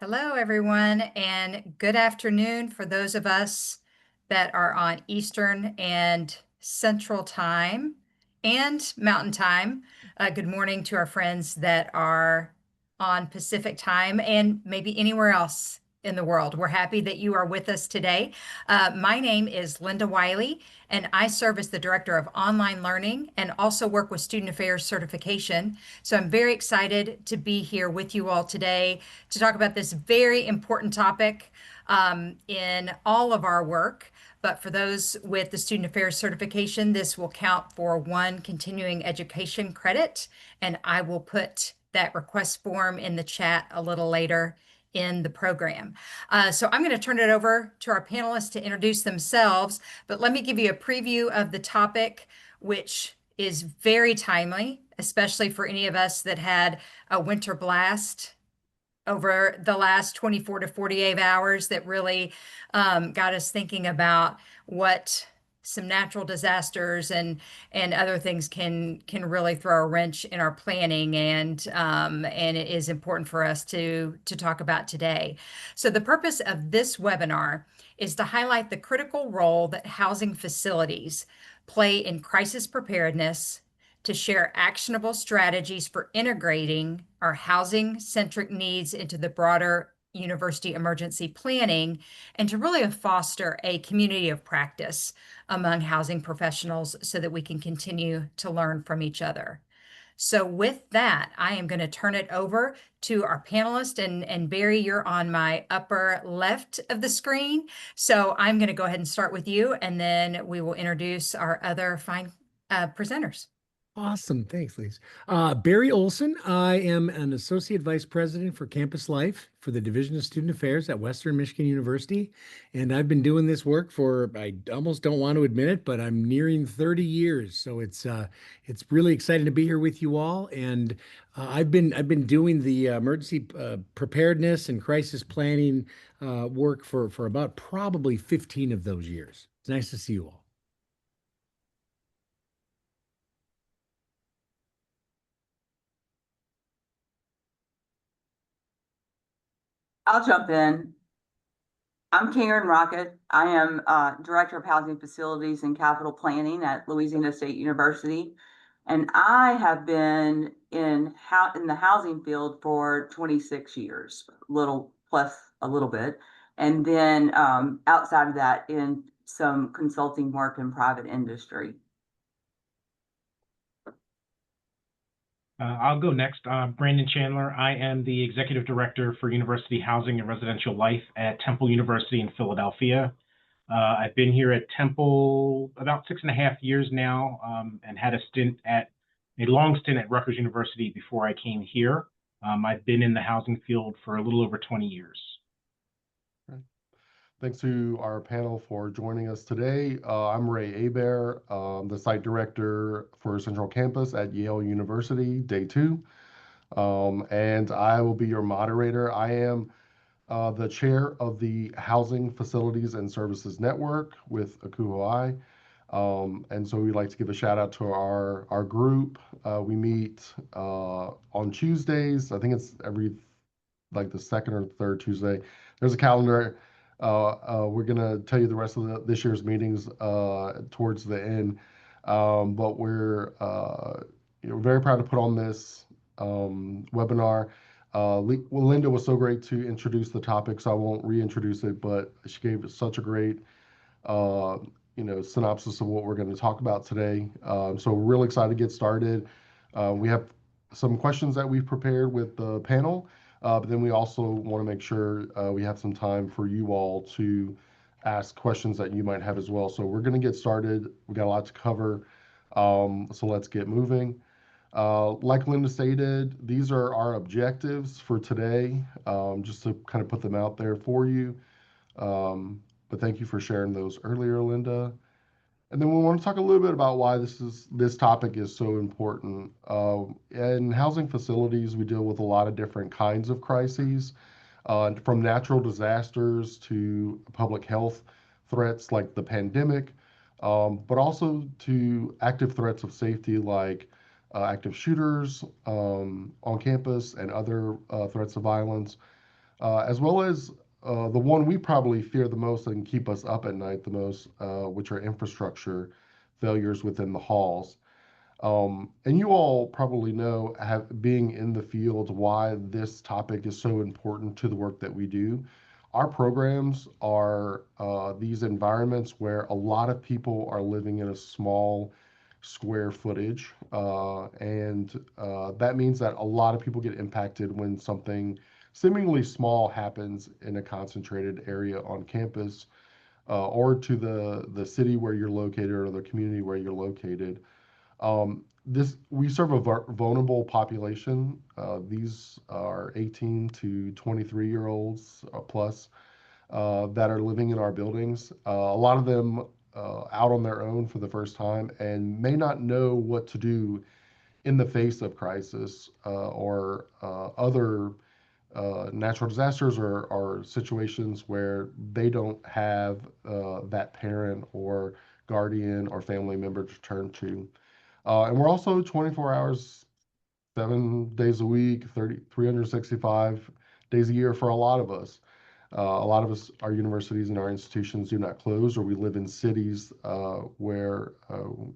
Hello, everyone, and good afternoon for those of us that are on Eastern and Central Time and Mountain Time. Good morning to our friends that are on Pacific Time and maybe anywhere else in the world. We're happy that you are with us today. My name is Linda Wiley, and I serve as the Director of Online Learning and also work with Student Affairs Certification. So I'm very excited to be here with you all today to talk about this very important topic in all of our work. But for those with the Student Affairs Certification, this will count for one continuing education credit, and I will put that request form in the chat a little later in the program. So I'm going to turn it over to our panelists to introduce themselves, but let me give you a preview of the topic, which is very timely, especially for any of us that had a winter blast over the last 24 to 48 hours that really got us thinking about what some natural disasters and other things can really throw a wrench in our planning, and it is important for us to talk about today. So the purpose of this webinar is to highlight the critical role that housing facilities play in crisis preparedness, to share actionable strategies for integrating our housing-centric needs into the broader university emergency planning, and to really foster a community of practice among housing professionals so that we can continue to learn from each other. So with that, I am going to turn it over to our panelist, and Barry, you're on my upper left of the screen. So I'm going to go ahead and start with you, and then we will introduce our other fine presenters. Awesome. Thanks, Lise. Barry Olson. I am an Associate Vice President for Campus Life for the Division of Student Affairs at Western Michigan University. And I've been doing this work for, I almost don't want to admit it, but I'm nearing 30 years. So it's really exciting to be here with you all. And I've been doing the emergency preparedness and crisis planning work for about probably 15 of those years. It's nice to see you all. I'll jump in. I'm Karen Rocket. I am Director of Housing Facilities and Capital Planning at Louisiana State University. And I have been in the housing field for 26 years, little plus a little bit. And then outside of that, in some consulting work in private industry. I'll go next. Brandon Chandler. I am the Executive Director for University Housing and Residential Life at Temple University in Philadelphia. I've been here at Temple about 6.5 years now, and had a long stint at Rutgers University before I came here. I've been in the housing field for a little over 20 years. Thanks to our panel for joining us today. I'm Ray Hebert, the Site Director for Central Campus at Yale University, Day 2. And I will be your moderator. I am the chair of the Housing Facilities and Services Network with ACUHO-I. And so we'd like to give a shout out to our group. We meet on Tuesdays. I think it's like the second or third Tuesday. There's a calendar. We're going to tell you the rest of this year's meetings towards the end. But we're very proud to put on this webinar. Linda was so great to introduce the topic, so I won't reintroduce it, but she gave us such a great synopsis of what we're going to talk about today. So we're really excited to get started. We have some questions that we've prepared with the panel. But then we also want to make sure we have some time for you all to ask questions that you might have as well. So we're going to get started. We got a lot to cover. So let's get moving. Like Linda stated, these are our objectives for today, just to kind of put them out there for you. But thank you for sharing those earlier, Linda. And then we want to talk a little bit about why this topic is so important. In housing facilities, we deal with a lot of different kinds of crises, from natural disasters to public health threats like the pandemic, but also to active threats of safety like active shooters on campus and other threats of violence. as well as the one we probably fear the most and keep us up at night the most, which are infrastructure failures within the halls. And you all probably know, being in the field, why this topic is so important to the work that we do. Our programs are these environments where a lot of people are living in a small square footage, and that means that a lot of people get impacted when something seemingly small happens in a concentrated area on campus, or to the city where you're located or the community where you're located. This we serve a vulnerable population. These are 18 to 23-year olds plus that are living in our buildings. A lot of them out on their own for the first time and may not know what to do in the face of crisis, or other natural disasters, or situations where they don't have that parent or guardian or family member to turn to. And we're also 24 hours, 7 days a week, 365 days a year for a lot of us. A lot of us, our universities and our institutions do not close, or we live in cities where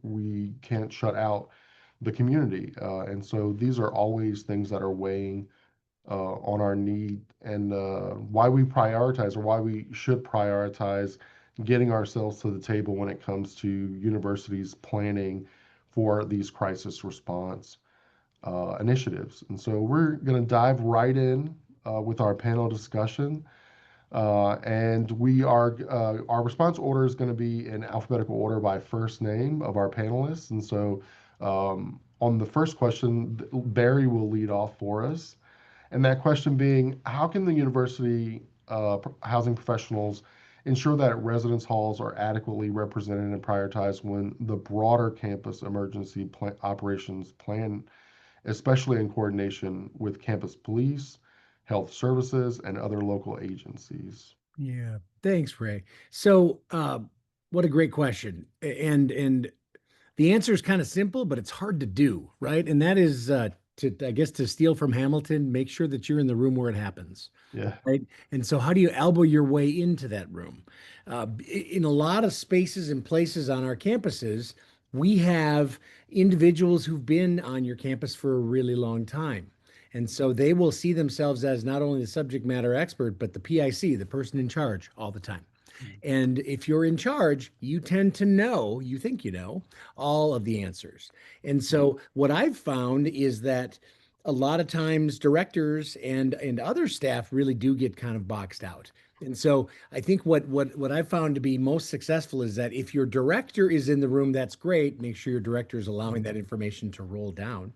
we can't shut out the community. And so these are always things that are weighing on our need, and why we prioritize, or why we should prioritize getting ourselves to the table when it comes to universities planning for these crisis response initiatives. And so we're going to dive right in with our panel discussion. And our response order is going to be in alphabetical order by first name of our panelists. And so on the first question, Barry will lead off for us. And that question being, how can the university housing professionals ensure that residence halls are adequately represented and prioritized when the broader campus emergency operations plan, especially in coordination with campus police, health services, and other local agencies? Yeah, thanks, Ray. So, what a great question. And the answer is kind of simple, but it's hard to do, right? And that is I guess, to steal from Hamilton, make sure that you're in the room where it happens, Yeah. right? And so, how do you elbow your way into that room? In a lot of spaces and places on our campuses, we have individuals who've been on your campus for a really long time. And so they will see themselves as not only the subject matter expert, but the PIC, the person in charge all the time. And if you're in charge, you tend to know, you think you know, all of the answers. And so what I've found is that a lot of times directors and other staff really do get kind of boxed out. And so I think what I've found to be most successful is that if your director is in the room, that's great. Make sure your director is allowing that information to roll down.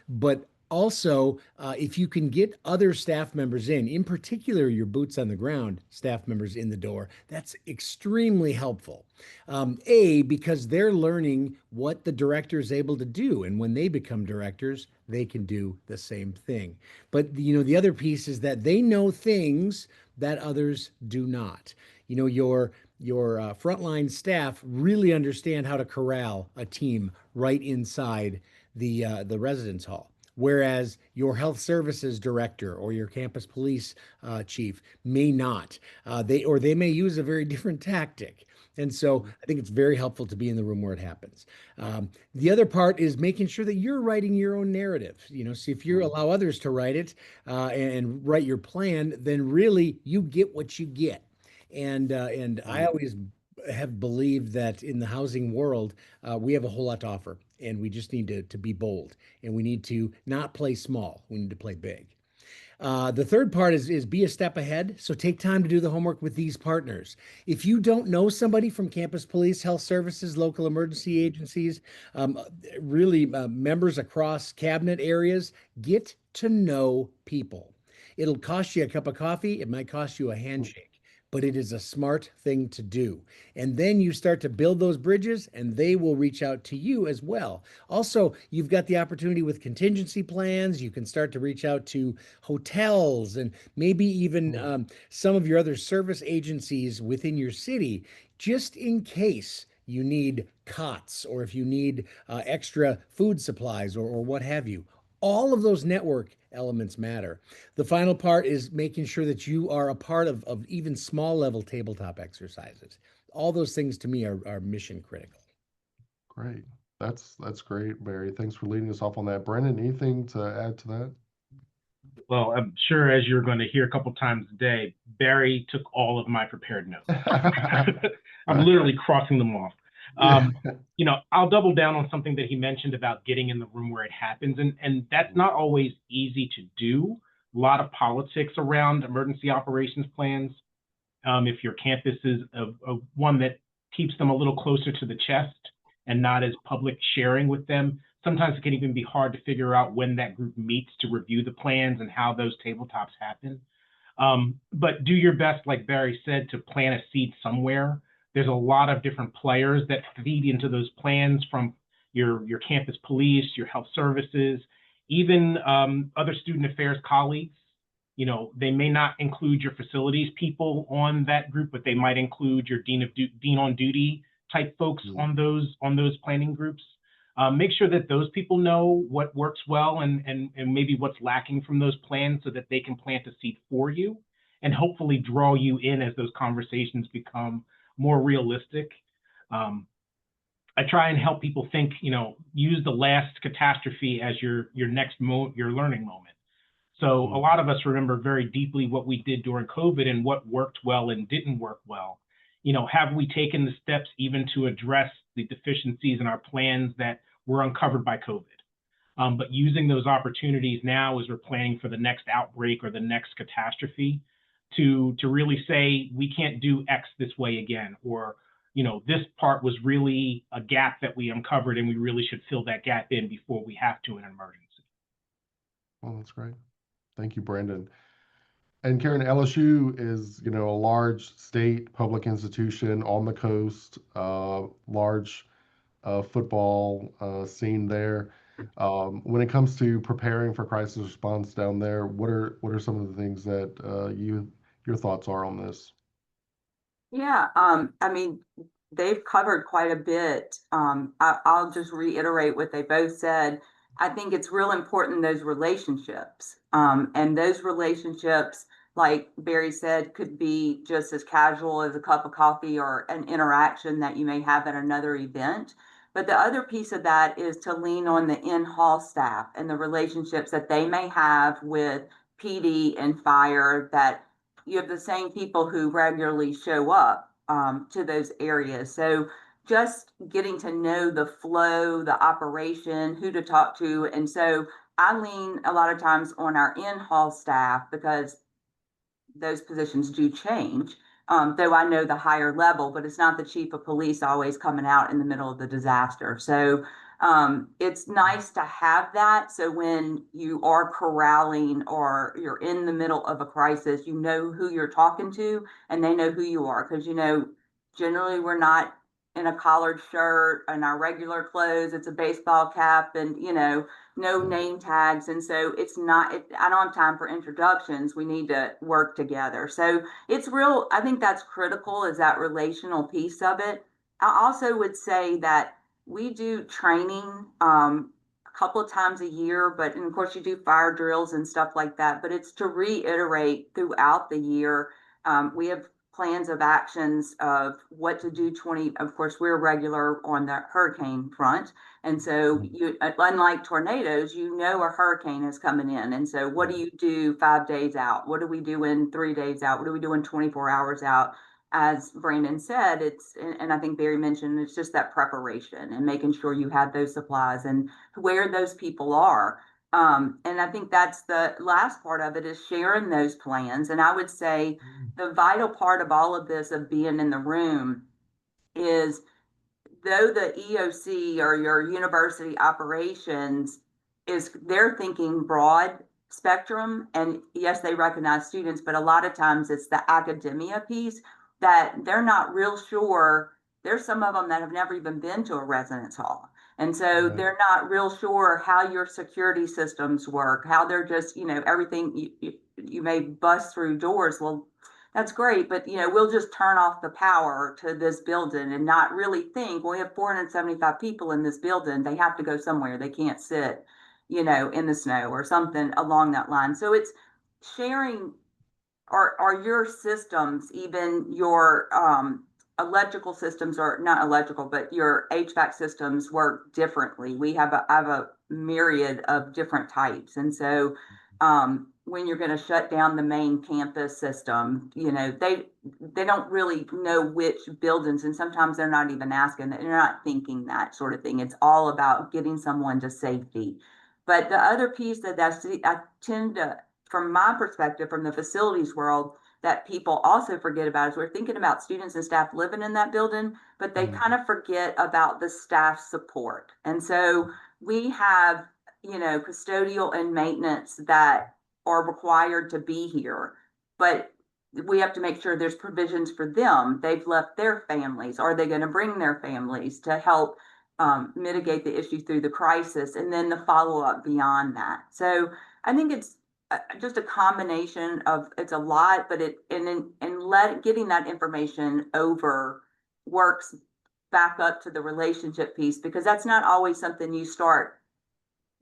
But also, if you can get other staff members in particular, your boots on the ground staff members in the door, that's extremely helpful. Because they're learning what the director is able to do. And when they become directors, they can do the same thing. But, the other piece is that they know things that others do not. Your frontline staff really understand how to corral a team right inside the residence hall. Whereas your health services director or your campus police chief may not. They may use a very different tactic. And so I think it's very helpful to be in the room where it happens. The other part is making sure that you're writing your own narrative. So if you allow others to write it and write your plan, then really you get what you get. And I always have believed that in the housing world, we have a whole lot to offer, and we just need to be bold, and we need to not play small. We need to play big. The third part is be a step ahead. So take time to do the homework with these partners. If you don't know somebody from campus police, health services, local emergency agencies, really members across cabinet areas, get to know people. It'll cost you a cup of coffee. It might cost you a handshake, but it is a smart thing to do. And then you start to build those bridges, and they will reach out to you as well. Also, you've got the opportunity with contingency plans. You can start to reach out to hotels and maybe even some of your other service agencies within your city, just in case you need cots or if you need extra food supplies or what have you. All of those network elements matter. The final part is making sure that you are a part of even small level tabletop exercises. All those things to me are mission critical. Great. That's great, Barry. Thanks for leading us off on that. Brendan, anything to add to that? Well, I'm sure as you're going to hear a couple times a day, Barry took all of my prepared notes. I'm literally crossing them off. I'll double down on something that he mentioned about getting in the room where it happens. And that's not always easy to do. A lot of politics around emergency operations plans. If your campus is one that keeps them a little closer to the chest and not as public sharing with them, sometimes it can even be hard to figure out when that group meets to review the plans and how those tabletops happen. But do your best, like Barry said, to plant a seed somewhere. There's a lot of different players that feed into those plans, from your campus police, your health services, even other student affairs colleagues. They may not include your facilities people on that group, but they might include your dean on duty type folks on those planning groups. Make sure that those people know what works well and maybe what's lacking from those plans, so that they can plant a seed for you and hopefully draw you in as those conversations become more realistic. I try and help people think, use the last catastrophe as your next your learning moment. So a lot of us remember very deeply what we did during COVID and what worked well and didn't work well. Have we taken the steps even to address the deficiencies in our plans that were uncovered by COVID? But using those opportunities now as we're planning for the next outbreak or the next catastrophe to really say, we can't do X this way again, or this part was really a gap that we uncovered and we really should fill that gap in before we have to in an emergency. Well, that's great. Thank you, Brandon. And Karen, LSU is, a large state public institution on the coast, large football scene there. When it comes to preparing for crisis response down there, what are some of the things that your thoughts are on this? Yeah, they've covered quite a bit. I'll just reiterate what they both said. I think it's real important, those relationships. And those relationships, like Barry said, could be just as casual as a cup of coffee or an interaction that you may have at another event. But the other piece of that is to lean on the in-hall staff and the relationships that they may have with PD and fire, that you have the same people who regularly show up to those areas. So just getting to know the flow, the operation, who to talk to. And so I lean a lot of times on our in-hall staff, because those positions do change. Though I know the higher level, but it's not the chief of police always coming out in the middle of the disaster. So it's nice to have that. So when you are corralling or you're in the middle of a crisis, you know who you're talking to and they know who you are. Because, generally we're not in a collared shirt and our regular clothes. It's a baseball cap and, no name tags. And so I don't have time for introductions. We need to work together. So it's real. I think that's critical, is that relational piece of it. I also would say that we do training a couple of times a year, and of course you do fire drills and stuff like that, but it's to reiterate throughout the year. We have plans of actions of what to do. Of course, we're regular on the hurricane front. And so unlike tornadoes, a hurricane is coming in. And so what do you do 5 days out? What do we do in 3 days out? What do we do in 24 hours out? As Brandon said, and I think Barry mentioned, it's just that preparation and making sure you have those supplies and where those people are. And I think that's the last part of it, is sharing those plans. And I would say the vital part of all of this, of being in the room, is though the EOC or your university operations they're thinking broad spectrum, and yes, they recognize students, but a lot of times it's the academia piece that they're not real sure. There's some of them that have never even been to a residence hall. And so they're not real sure how your security systems work, how they're just, everything you may bust through doors. Well, that's great, but we'll just turn off the power to this building and not really think, well, we have 475 people in this building. They have to go somewhere. They can't sit, in the snow or something along that line. So it's sharing, are your systems, even your electrical systems, or not electrical, but your HVAC systems work differently. I have a myriad of different types. And so when you're going to shut down the main campus system, they don't really know which buildings, and sometimes they're not even asking, they're not thinking that sort of thing. It's all about getting someone to safety. But the other piece I tend to, from my perspective, from the facilities world, that people also forget about is we're thinking about students and staff living in that building, but they kind of forget about the staff support. And so we have, custodial and maintenance that are required to be here, but we have to make sure there's provisions for them. They've left their families. Are they going to bring their families to help mitigate the issue through the crisis, and then the follow-up beyond that? So I think it's just a combination of, it's a lot, but getting that information over works back up to the relationship piece, because that's not always something you start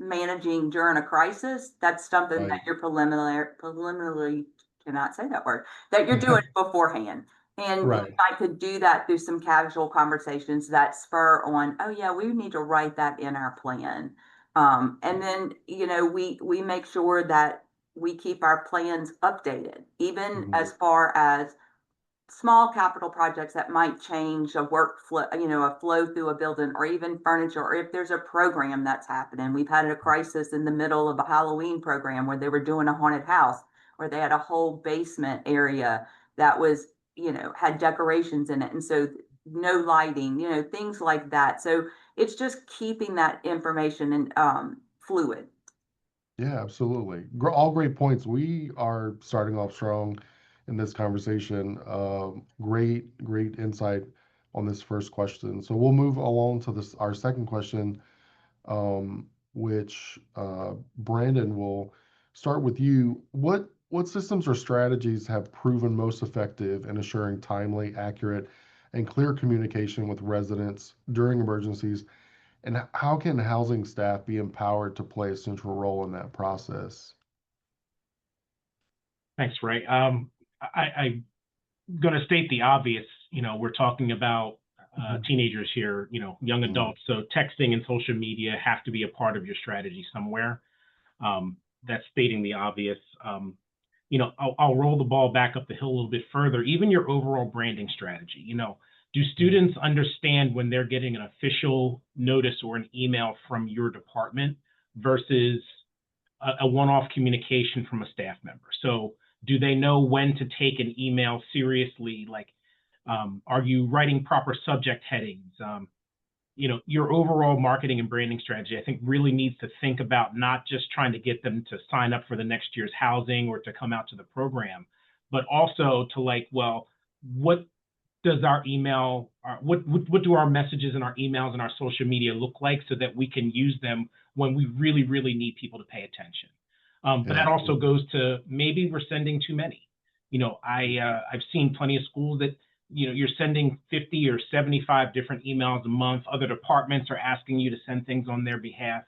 managing during a crisis. That's something that you're preliminarily cannot say that word, that you're doing beforehand. And Right. I could do that through some casual conversations that spur on, oh yeah, we need to write that in our plan. And then, we make sure that we keep our plans updated, even as far as small capital projects that might change a workflow, a flow through a building, or even furniture, or if there's a program that's happening. We've had a crisis in the middle of a Halloween program where they were doing a haunted house, where they had a whole basement area that was, had decorations in it. And so no lighting, things like that. So it's just keeping that information and fluid. Yeah, absolutely. All great points. We are starting off strong in this conversation. Great insight on this first question. So we'll move along to our second question, which Brandon, will start with you. What systems or strategies have proven most effective in assuring timely, accurate, and clear communication with residents during emergencies? And how can housing staff be empowered to play a central role in that process? Thanks, Ray. I'm going to state the obvious. We're talking about teenagers here, young adults. So texting and social media have to be a part of your strategy somewhere. That's stating the obvious. I'll roll the ball back up the hill a little bit further. Even your overall branding strategy. Do students understand when they're getting an official notice or an email from your department versus a one-off communication from a staff member? So do they know when to take an email seriously? Like, are you writing proper subject headings? Your overall marketing and branding strategy, I think, really needs to think about not just trying to get them to sign up for the next year's housing or to come out to the program, but also to what does our email, what do our messages and our emails and our social media look like, so that we can use them when we really, really need people to pay attention. But that also goes to, maybe we're sending too many. I've seen plenty of schools that, you're sending 50 or 75 different emails a month. Other departments are asking you to send things on their behalf.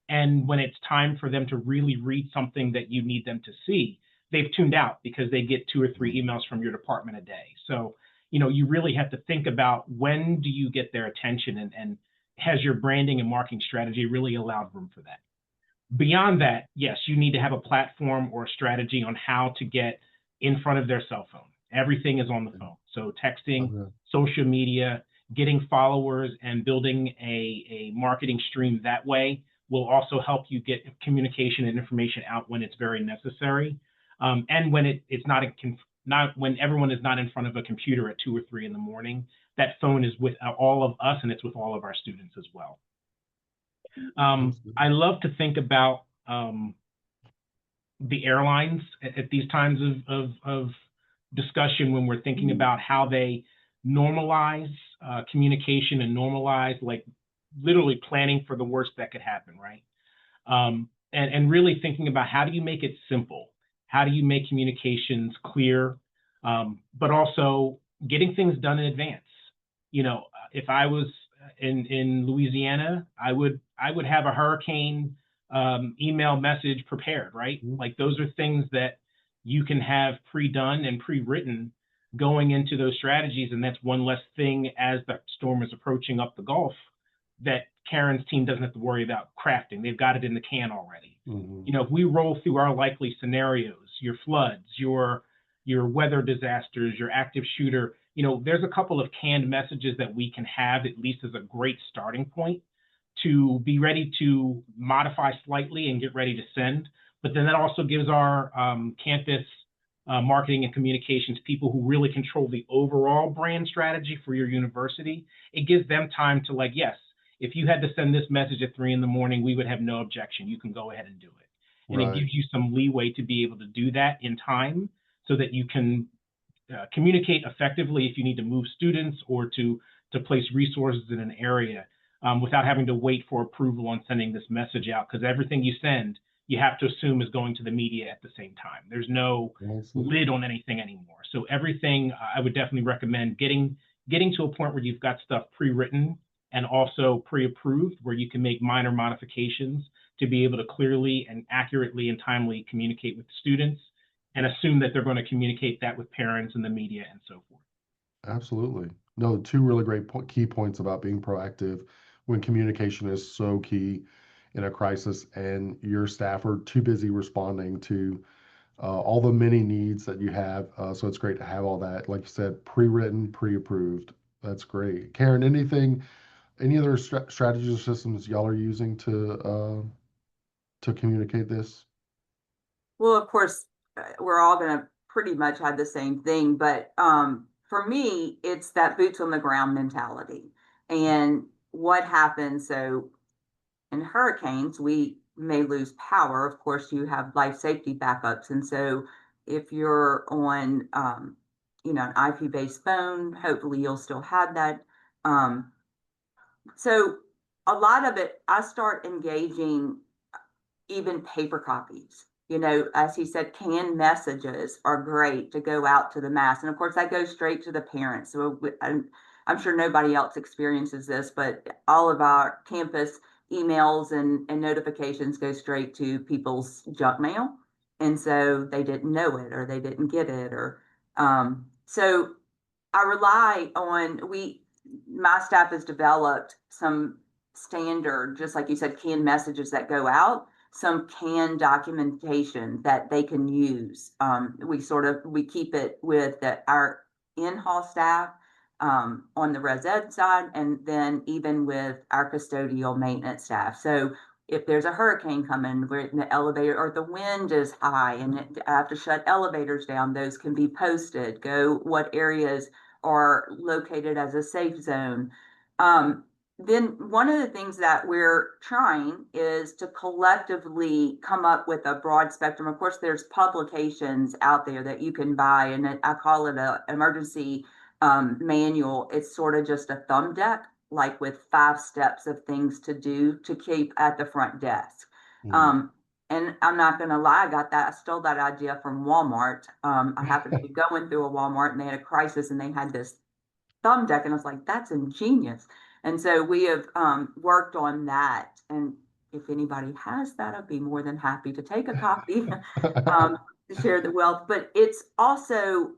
And when it's time for them to really read something that you need them to see, they've tuned out because they get 2 or 3 emails from your department a day. So, you really have to think about, when do you get their attention, and has your branding and marketing strategy really allowed room for that? Beyond that, yes, you need to have a platform or a strategy on how to get in front of their cell phone. Everything is on the phone. So texting, social media, getting followers, and building a marketing stream that way will also help you get communication and information out when it's very necessary. And when it's not when everyone is not in front of a computer at 2 or 3 in the morning. That phone is with all of us, and it's with all of our students as well. I love to think about the airlines at these times of discussion, when we're thinking about how they normalize communication and normalize, literally planning for the worst that could happen, right? And really thinking about, how do you make it simple? How do you make communications clear, but also getting things done in advance? If I was in Louisiana, I would have a hurricane email message prepared, right? Like those are things that you can have pre-done and pre-written going into those strategies. And that's one less thing as the storm is approaching up the Gulf that Karen's team doesn't have to worry about crafting. They've got it in the can already. You know, if we roll through our likely scenarios, your floods, your weather disasters, your active shooter, you know, there's a couple of canned messages that we can have at least as a great starting point to be ready to modify slightly and get ready to send. But then that also gives our campus marketing and communications people who really control the overall brand strategy for your university. It gives them time to, like, yes, if you had to send this message at 3 a.m, we would have no objection. You can go ahead and do it. And it gives you some leeway to be able to do that in time so that you can communicate effectively if you need to move students or to place resources in an area without having to wait for approval on sending this message out. Because everything you send, you have to assume is going to the media at the same time. There's no lid on anything anymore. So everything, I would definitely recommend getting to a point where you've got stuff pre-written and also pre-approved, where you can make minor modifications to be able to clearly and accurately and timely communicate with students and assume that they're going to communicate that with parents and the media and so forth. Absolutely. No, two really great key points about being proactive when communication is so key in a crisis and your staff are too busy responding to all the many needs that you have. So it's great to have all that, like you said, pre-written, pre-approved. That's great. Karen, any other strategies or systems y'all are using to communicate this? Well, of course, we're all going to pretty much have the same thing, but for me, it's that boots on the ground mentality. And what happens? So in hurricanes, we may lose power. Of course, you have life safety backups. And so if you're on, an IP-based phone, hopefully you'll still have that. So a lot of it, I start engaging even paper copies. You know, as he said, canned messages are great to go out to the mass. And of course, that goes straight to the parents. So I'm sure nobody else experiences this, but all of our campus emails and notifications go straight to people's junk mail. And so they didn't know it or they didn't get it. Or so I rely on, my staff has developed some standard, just like you said, canned messages that go out, some canned documentation that they can use. We keep it with our in-hall staff on the res ed side, and then even with our custodial maintenance staff. So if there's a hurricane coming, we're in the elevator or the wind is high and I have to shut elevators down, those can be posted. Go what areas are located as a safe zone. Then one of the things that we're trying is to collectively come up with a broad spectrum. Of course, there's publications out there that you can buy, and I call it an emergency manual. It's sort of just a thumb deck, like with 5 steps of things to do to keep at the front desk. And I'm not going to lie, I stole that idea from Walmart. I happened to be going through a Walmart and they had a crisis and they had this thumb deck, and I was like, that's ingenious. And so we have worked on that. And if anybody has that, I'd be more than happy to take a copy to share the wealth. But it's also,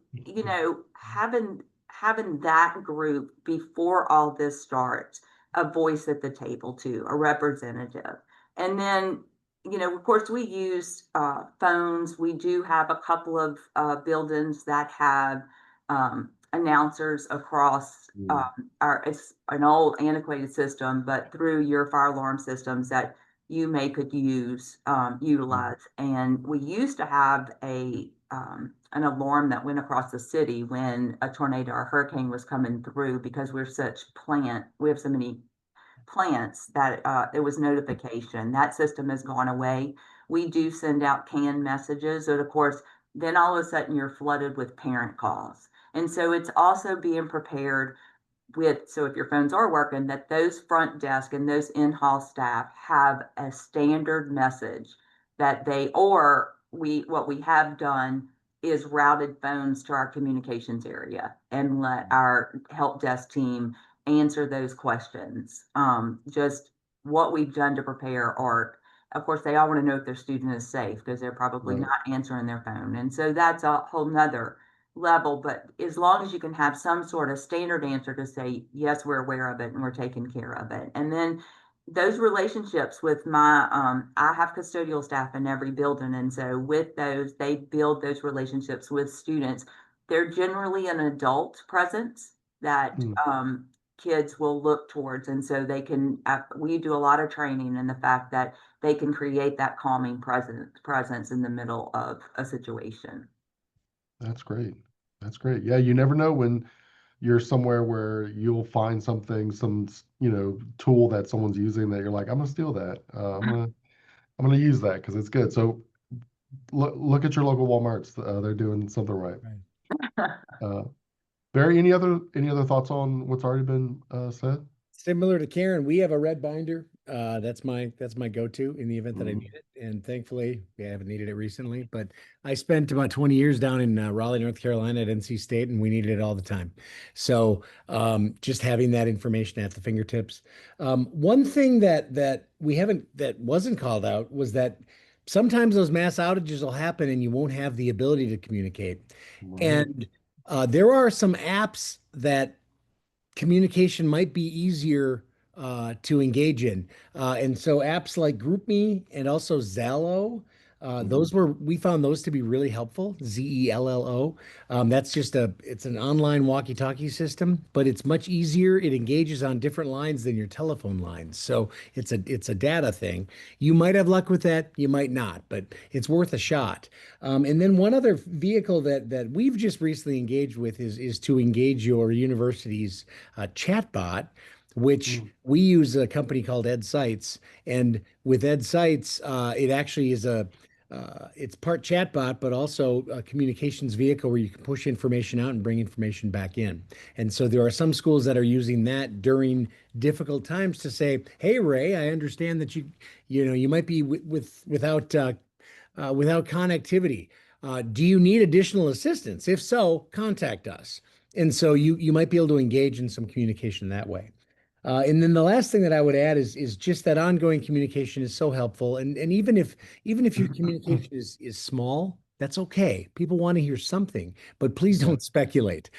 having that group before all this starts, a voice at the table too, a representative. And then, of course, we use phones. We do have a couple of buildings that have announcers across it's an old antiquated system, but through your fire alarm systems that you could utilize. And we used to have an alarm that went across the city when a tornado or hurricane was coming through, because we have so many plants that it was notification. That system has gone away. We do send out canned messages, and of course, then all of a sudden you're flooded with parent calls. And so it's also being prepared so if your phones are working, that those front desk and those in-hall staff have a standard message that what we have done is routed phones to our communications area and let our help desk team answer those questions. Just what we've done to prepare, or of course, they all want to know if their student is safe because they're probably Right. not answering their phone. And so that's a whole nother level. But as long as you can have some sort of standard answer to say, yes, we're aware of it and we're taking care of it. And then those relationships with I have custodial staff in every building. And so with those, they build those relationships with students. They're generally an adult presence that Mm, kids will look towards. And so we do a lot of training in the fact that they can create that calming presence in the middle of a situation. that's great. That's great. Yeah, you never know when you're somewhere where you'll find something, tool that someone's using that you're like, I'm gonna steal that. I'm gonna use that because it's good. So look at your local Walmarts. They're doing something right. Right. Uh, Barry, any other thoughts on what's already been said? Similar to Karen, we have a red binder. That's my go-to in the event that I Mm, need it. And thankfully, I haven't needed it recently. But I spent about 20 years down in Raleigh, North Carolina at NC State, and we needed it all the time. So just having that information at the fingertips. One thing that we haven't that wasn't called out was that sometimes those mass outages will happen and you won't have the ability to communicate. right. And there are some apps that communication might be easier to engage in. And so apps like GroupMe and also Zello, Mhm. we found those to be really helpful. Zello. It's an online walkie-talkie system, but it's much easier. It engages on different lines than your telephone lines. So it's a data thing. You might have luck with that, you might not, but it's worth a shot. And then one other vehicle that we've just recently engaged with is to engage your university's chatbot, which Mm, we use a company called EdSites. And with EdSites, it actually is it's part chatbot, but also a communications vehicle where you can push information out and bring information back in. And so there are some schools that are using that during difficult times to say, "Hey, Ray, I understand that you might be without connectivity. Do you need additional assistance? If so, contact us." And so you might be able to engage in some communication that way. And then the last thing that I would add is just that ongoing communication is so helpful. And even if your communication is small, that's okay. People want to hear something, but please yeah. don't speculate,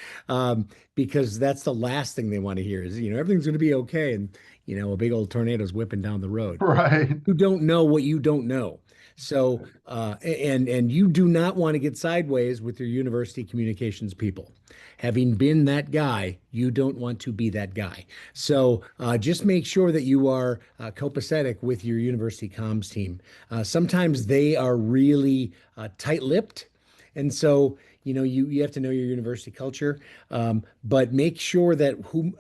because that's the last thing they want to hear is everything's going to be okay, and a big old tornado's whipping down the road. Right. You don't know what you don't know. So, and you do not want to get sideways with your university communications people. Having been that guy, you don't want to be that guy. So, just make sure that you are copacetic with your university comms team. Sometimes they are really tight-lipped, and so you have to know your university culture, but make sure that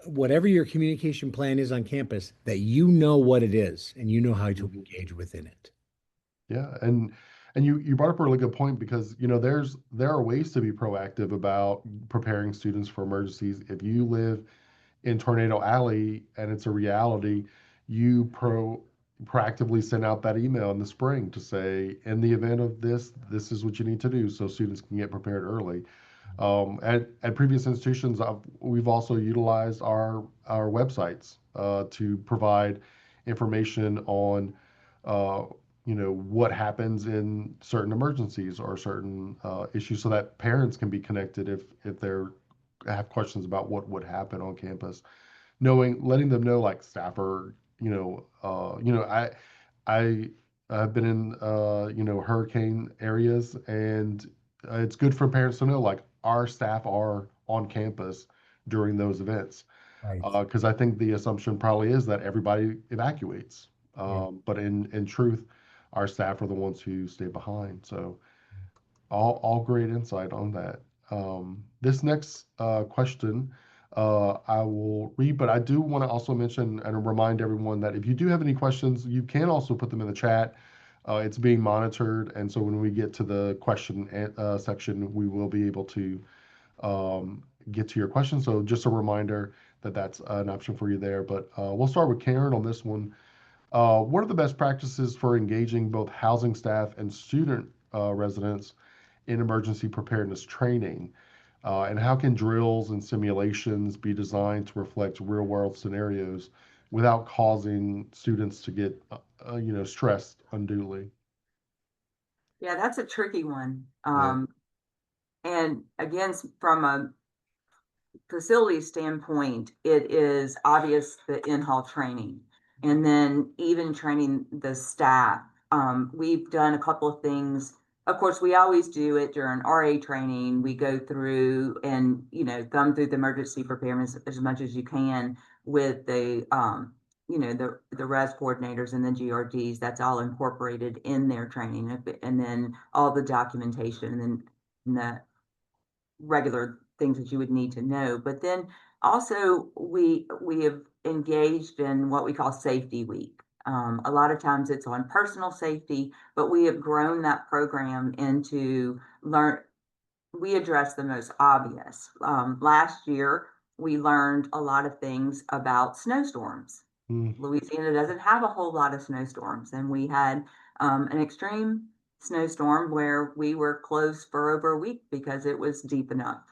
whatever your communication plan is on campus, that you know what it is and you know how to Mhm. engage within it. Yeah, and you brought up a really good point because there are ways to be proactive about preparing students for emergencies. If you live in Tornado Alley and it's a reality, you proactively send out that email in the spring to say, in the event of this, this is what you need to do so students can get prepared early. At previous institutions, we've also utilized our websites to provide information on what happens in certain emergencies or certain issues, so that parents can be connected if they're have questions about what would happen on campus. Letting them know, like staff are, I I've been in hurricane areas, and it's good for parents to know like our staff are on campus during those events, Right. because I think the assumption probably is that everybody evacuates, Yeah. but in truth, our staff are the ones who stay behind. So all great insight on that. This next question I will read, but I do want to also mention and remind everyone that if you do have any questions, you can also put them in the chat. It's being monitored, and so when we get to the question section, we will be able to get to your question. So just a reminder that that's an option for you there. But we'll start with Karen on this one. What are the best practices for engaging both housing staff and student residents in emergency preparedness training? And how can drills and simulations be designed to reflect real world scenarios without causing students to get, stressed unduly. Yeah, that's a tricky one. Yeah. And again, from a facility standpoint, it is obvious the in-hall training and then even training the staff. We've done a couple of things. Of course, we always do it during RA training. We go through and, thumb through the emergency preparedness as much as you can with the res coordinators and the GRDs. That's all incorporated in their training, and then all the documentation, and then the regular things that you would need to know. But then also we have engaged in what we call Safety Week. A lot of times it's on personal safety, but we have grown that program into learn. We address the most obvious. Last year, we learned a lot of things about snowstorms. Mm, Louisiana doesn't have a whole lot of snowstorms, and we had an extreme snowstorm where we were closed for over a week because it was deep enough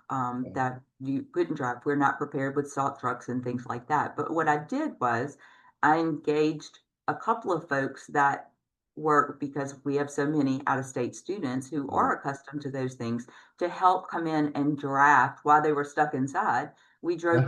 that you couldn't drive. We're not prepared with salt trucks and things like that. But what I did was I engaged a couple of folks that work, because we have so many out-of-state students who mm, are accustomed to those things, to help come in and draft while they were stuck inside. We did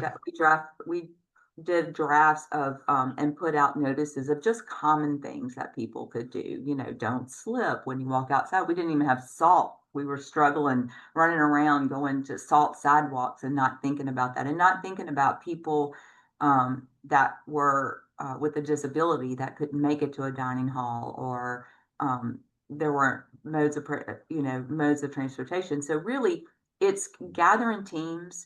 drafts of and put out notices of just common things that people could do. Don't slip when you walk outside. We didn't even have salt. We were struggling, running around, going to salt sidewalks and not thinking about that, and not thinking about people that were with a disability that couldn't make it to a dining hall, or there weren't modes of transportation. So really, it's gathering teams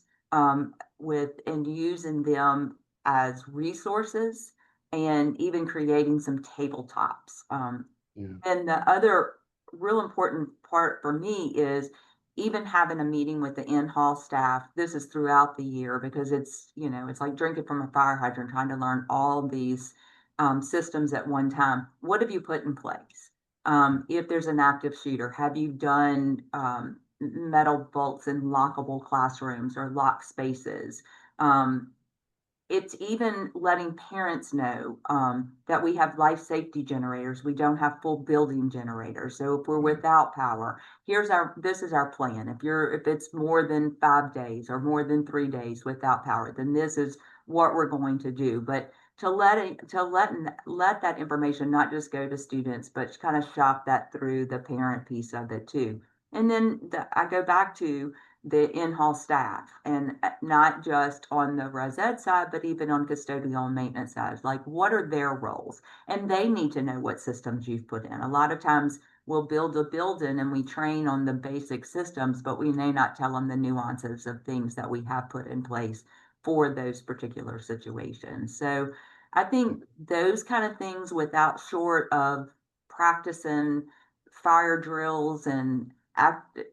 with and using them as resources, and even creating some tabletops. yeah. And the other real important part for me is even having a meeting with the in-hall staff. This is throughout the year, because it's like drinking from a fire hydrant, trying to learn all these systems at one time. What have you put in place? If there's an active shooter, have you done metal bolts in lockable classrooms or lock spaces? It's even letting parents know that we have life safety generators. We don't have full building generators. So if we're without power, this is our plan. If it's more than 5 days or more than 3 days without power, then this is what we're going to do. But let that information not just go to students, but kind of shop that through the parent piece of it too. And then I go back to the in-hall staff, and not just on the res ed side, but even on custodial and maintenance side. Like, what are their roles? And they need to know what systems you've put in. A lot of times we'll build a building and we train on the basic systems, but we may not tell them the nuances of things that we have put in place for those particular situations. So I think those kind of things, without short of practicing fire drills, and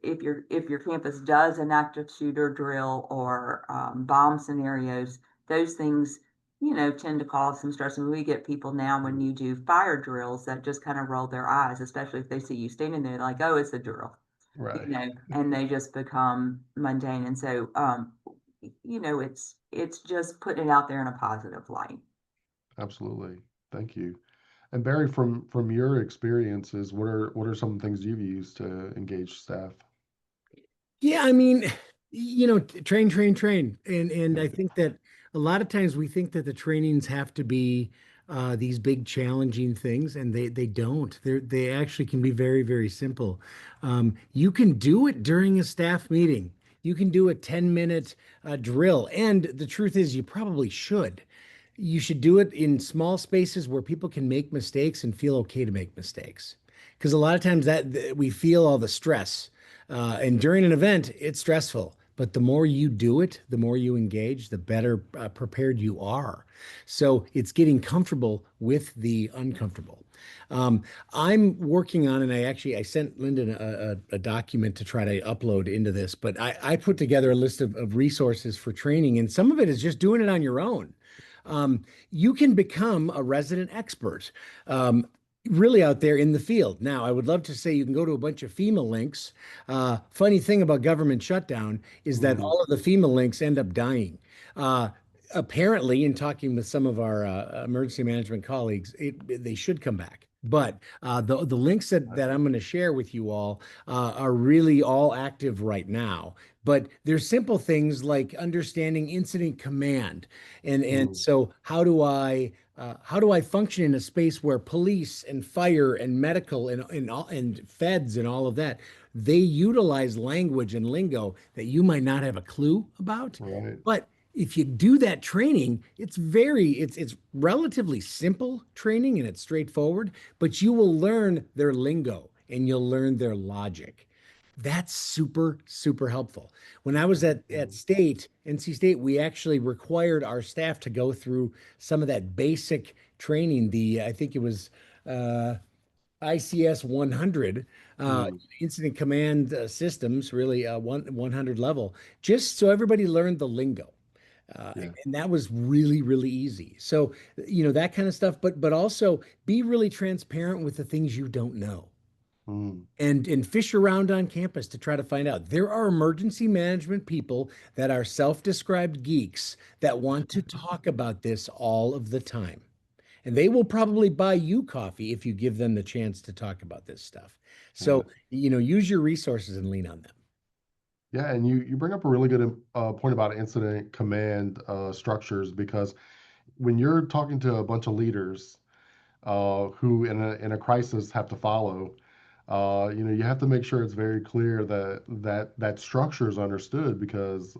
if your campus does an active shooter drill or bomb scenarios, those things tend to cause some stress. And we get people now, when you do fire drills, that just kind of roll their eyes, especially if they see you standing there like, oh, it's a drill, Right. and they just become mundane. And so it's just putting it out there in a positive light. Absolutely. Thank you. And Barry, from your experiences, what are some things you've used to engage staff? Yeah, I mean, train, train, train. And Yeah. I think that a lot of times we think that the trainings have to be these big challenging things, and they don't. They actually can be very, very simple. You can do it during a staff meeting. You can do a 10-minute drill. And the truth is, you probably should. You should do it in small spaces where people can make mistakes and feel okay to make mistakes. Because a lot of times we feel all the stress. And during an event, it's stressful. But the more you do it, the more you engage, the better prepared you are. So it's getting comfortable with the uncomfortable. I'm working on, and I sent Lyndon a document to try to upload into this, but I put together a list of resources for training, and some of it is just doing it on your own. You can become a resident expert. Really out there in the field. Now, I would love to say you can go to a bunch of FEMA links. Funny thing about government shutdown is that Mm, all of the FEMA links end up dying. apparently, in talking with some of our emergency management colleagues, they should come back. But the links that I'm going to share with you all are really all active right now. But there's simple things like understanding incident command, and Mm, so how do I function in a space where police and fire and medical and feds and all of that, they utilize language and lingo that you might not have a clue about. right. But if you do that training, it's relatively simple training and it's straightforward, but you will learn their lingo and you'll learn their logic. That's super, super helpful. When I was at NC State, we actually required our staff to go through some of that basic training. I think it was ICS 100, Mm, incident command systems, really 100 level, just so everybody learned the lingo. yeah. And that was really, really easy. So, that kind of stuff, but also be really transparent with the things you don't know Mm, and fish around on campus to try to find out. There are emergency management people that are self-described geeks that want to talk about this all of the time. And they will probably buy you coffee if you give them the chance to talk about this stuff. yeah. So, use your resources and lean on them. Yeah, and you bring up a really good point about incident command structures, because when you're talking to a bunch of leaders who in a crisis have to follow, you have to make sure it's very clear that structure is understood, because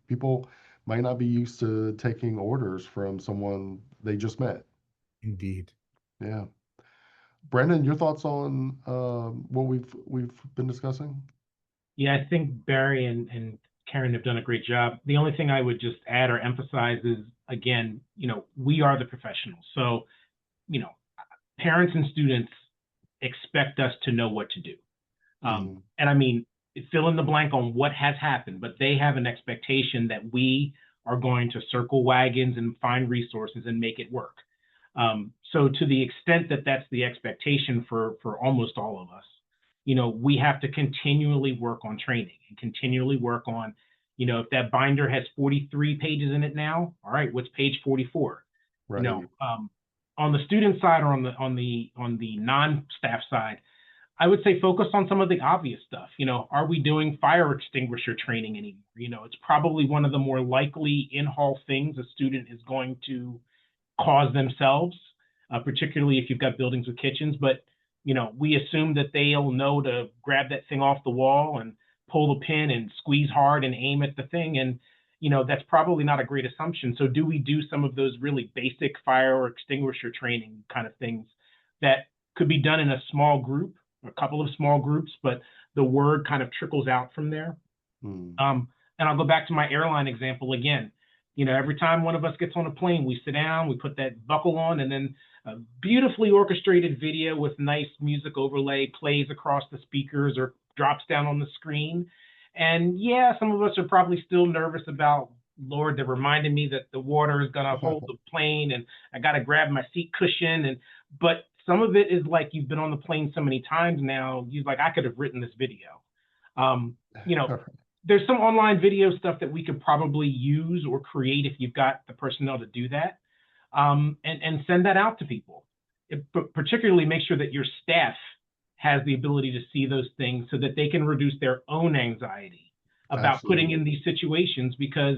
people might not be used to taking orders from someone they just met. Indeed. Yeah. Brandon, your thoughts on what we've been discussing? Yeah, I think Barry and Karen have done a great job. The only thing I would just add or emphasize is, again, we are the professionals. So, you know, parents and students expect us to know what to do. Mm, And I mean, fill in the blank on what has happened, but they have an expectation that we are going to circle wagons and find resources and make it work. So to the extent that that's the expectation for almost all of us, we have to continually work on training and continually work on, if that binder has 43 pages in it now, all right, what's page 44? You know, right. on the student side or on the non-staff side, I would say focus on some of the obvious stuff. Are we doing fire extinguisher training anymore? It's probably one of the more likely in-hall things a student is going to cause themselves, particularly if you've got buildings with kitchens. But, we assume that they'll know to grab that thing off the wall and pull the pin and squeeze hard and aim at the thing. And, that's probably not a great assumption. So do we do some of those really basic fire or extinguisher training kind of things that could be done in a small group, a couple of small groups, but the word kind of trickles out from there? Mm, And I'll go back to my airline example again. Every time one of us gets on a plane, we sit down, we put that buckle on, and then a beautifully orchestrated video with nice music overlay plays across the speakers or drops down on the screen. And yeah, some of us are probably still nervous about, Lord, they're reminding me that the water is going to hold the plane and I got to grab my seat cushion. But some of it is like you've been on the plane so many times now, you're like, I could have written this video. Um, you know, there's some online video stuff that we could probably use or create if you've got the personnel to do that, and send that out to people. Particularly make sure that your staff has the ability to see those things so that they can reduce their own anxiety about putting in Absolutely. these situations, because,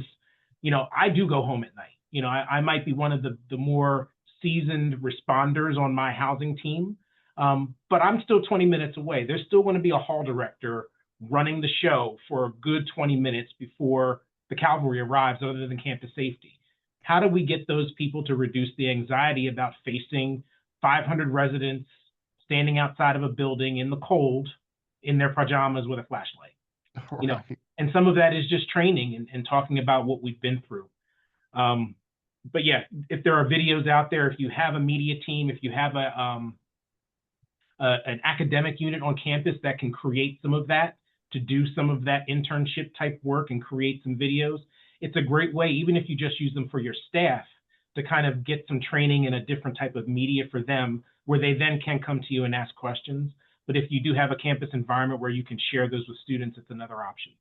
I do go home at night. I might be one of the more seasoned responders on my housing team, but I'm still 20 minutes away. There's still going to be a hall director running the show for a good 20 minutes before the cavalry arrives, other than campus safety. How do we get those people to reduce the anxiety about facing 500 residents standing outside of a building in the cold in their pajamas with a flashlight? Right. And some of that is just training and talking about what we've been through. But yeah, if there are videos out there, if you have a media team, if you have an academic unit on campus that can create some of that, to do some of that internship type work and create some videos, it's a great way, even if you just use them for your staff, to kind of get some training in a different type of media for them, where they then can come to you and ask questions. But if you do have a campus environment where you can share those with students, it's another option.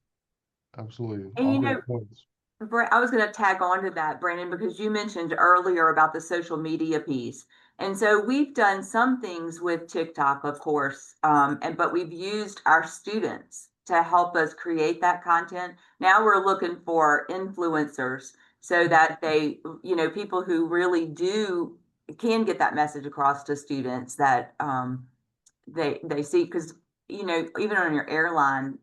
Absolutely. And All great points. I was going to tag on to that, Brandon, because you mentioned earlier about the social media piece. And so we've done some things with TikTok, of course, but we've used our students to help us create that content. Now we're looking for influencers so that people who really can get that message across to students that they see, because even on your airline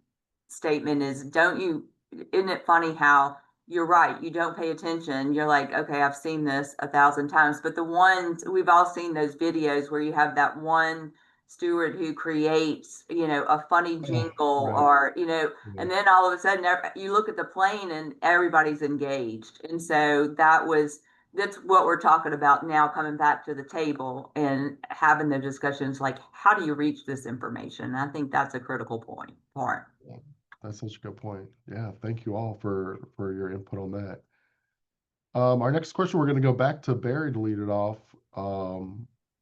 statement is, don't you, isn't it funny how you're right, you don't pay attention, you're like, okay, I've seen this 1,000 times, but the ones we've all seen those videos where you have that one steward who creates a funny Oh, jingle, right. or Yeah. and then all of a sudden you look at the plane and everybody's engaged. And so that's what we're talking about now, coming back to the table and having the discussions like, how do you reach this information? I think that's a critical part. Yeah, that's such a good point. Yeah, thank you all for your input on that. Our next question, we're going to go back to Barry to lead it off.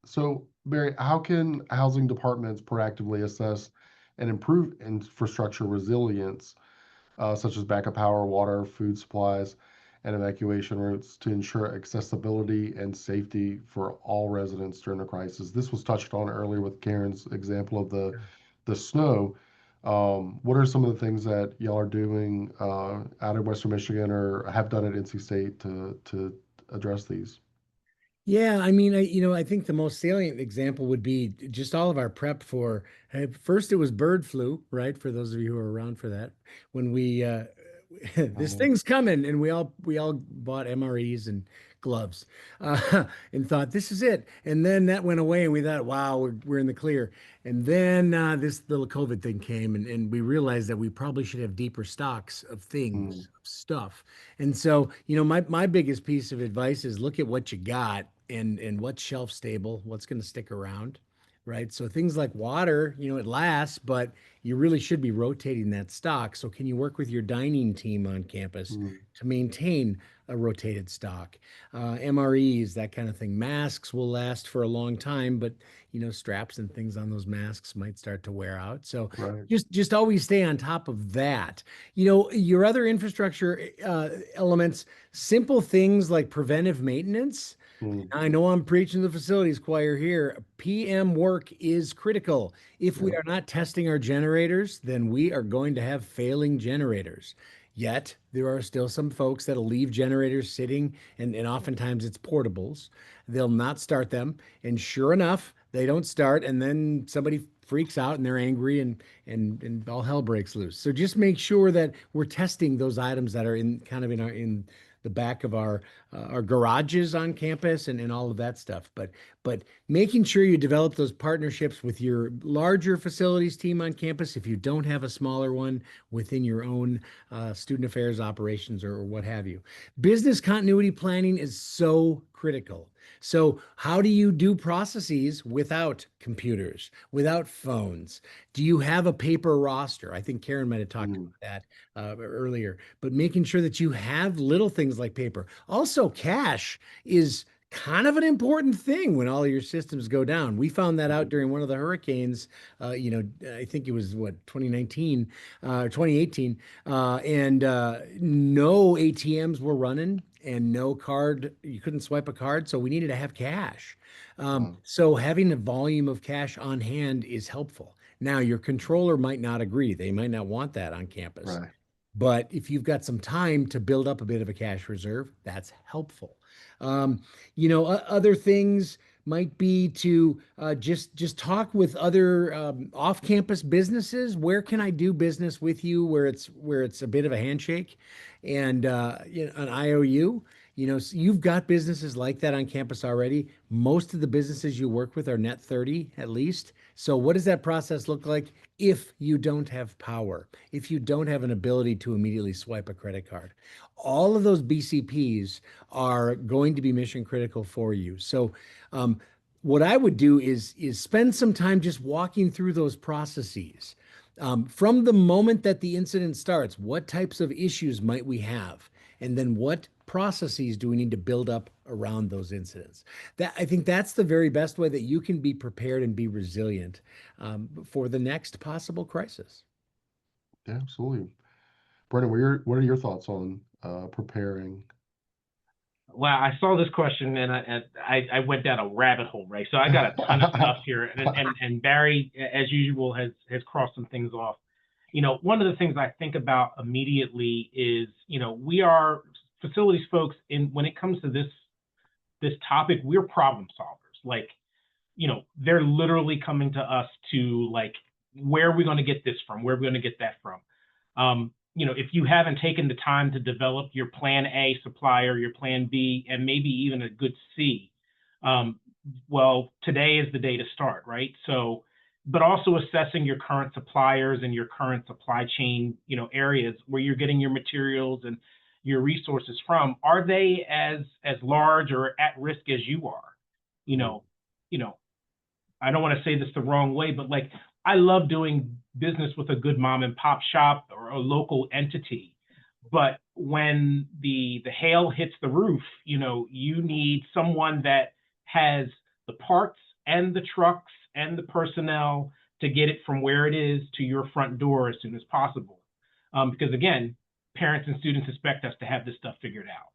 So, Barry, how can housing departments proactively assess and improve infrastructure resilience, such as backup power, water, food supplies, and evacuation routes to ensure accessibility and safety for all residents during a crisis? This was touched on earlier with Karen's example of the snow. What are some of the things that y'all are doing out of Western Michigan or have done at NC State to address these? Yeah, I mean, I think the most salient example would be just all of our prep for first it was bird flu, right? For those of you who are around for that, when we this Mhm. thing's coming, and we all bought MREs and gloves, and thought this is it. And then that went away, and we thought, wow, we're in the clear. And then this little COVID thing came, and we realized that we probably should have deeper stocks of Mm, things, of stuff. And so, my biggest piece of advice is look at what you got and what's shelf stable, what's going to stick around, right? So things like water, it lasts, but you really should be rotating that stock. So can you work with your dining team on campus mm, to maintain a rotated stock? MREs, that kind of thing. Masks will last for a long time, but straps and things on those masks might start to wear out. So right. just always stay on top of that. Your other infrastructure elements, simple things like preventive maintenance. Mm, I know I'm preaching to the facilities choir here. PM work is critical. If we yeah, are not testing our generators, then we are going to have failing generators. Yet, there are still some folks that'll leave generators sitting, and oftentimes it's portables. They'll not start them. And sure enough, they don't start, and then somebody freaks out and they're angry and all hell breaks loose. So just make sure that we're testing those items that are in kind of in the back of our garages on campus and all of that stuff. But making sure you develop those partnerships with your larger facilities team on campus, if you don't have a smaller one within your own student affairs operations or what have you. Business continuity planning is so critical. So, how do you do processes without computers, without phones? Do you have a paper roster? I think Karen might have talked mm, about that earlier, but making sure that you have little things like paper. Also, cash is kind of an important thing when all of your systems go down. We found that out during one of the hurricanes. I think it was what 2019, 2018, and no ATMs were running and no card. You couldn't swipe a card, so we needed to have cash. wow, So having a volume of cash on hand is helpful. Now, your controller might not agree. They might not want that on campus. right. But if you've got some time to build up a bit of a cash reserve, that's helpful. Other things might be to just talk with other off-campus businesses. Where can I do business with you where it's a bit of a handshake and an IOU? So you've got businesses like that on campus already. Most of the businesses you work with are net 30 at least. So what does that process look like if you don't have power, if you don't have an ability to immediately swipe a credit card? All of those BCPs are going to be mission critical for you. So what I would do is spend some time just walking through those processes. From the moment that the incident starts, what types of issues might we have? And then what processes do we need to build up around those incidents? That I think that's the very best way that you can be prepared and be resilient for the next possible crisis. Yeah, absolutely. Brendan, what are your thoughts on preparing? Well, I saw this question and I went down a rabbit hole, right? So I got a ton of stuff here, and Barry, as usual, has crossed some things off. One of the things I think about immediately is, we are facilities folks, when it comes to this topic, we're problem solvers. Like, they're literally coming to us to, like, where are we going to get this from? Where are we going to get that from? If you haven't taken the time to develop your plan A supplier, your plan B, and maybe even a good C, well, today is the day to start, right? So, but also assessing your current suppliers and your current supply chain, areas where you're getting your materials and your resources from. Are they as large or at risk as you are? You know, I don't want to say this the wrong way, but like, I love doing business with a good mom and pop shop or a local entity. But when the hail hits the roof, you need someone that has the parts and the trucks and the personnel to get it from where it is to your front door as soon as possible. Because again, parents and students expect us to have this stuff figured out.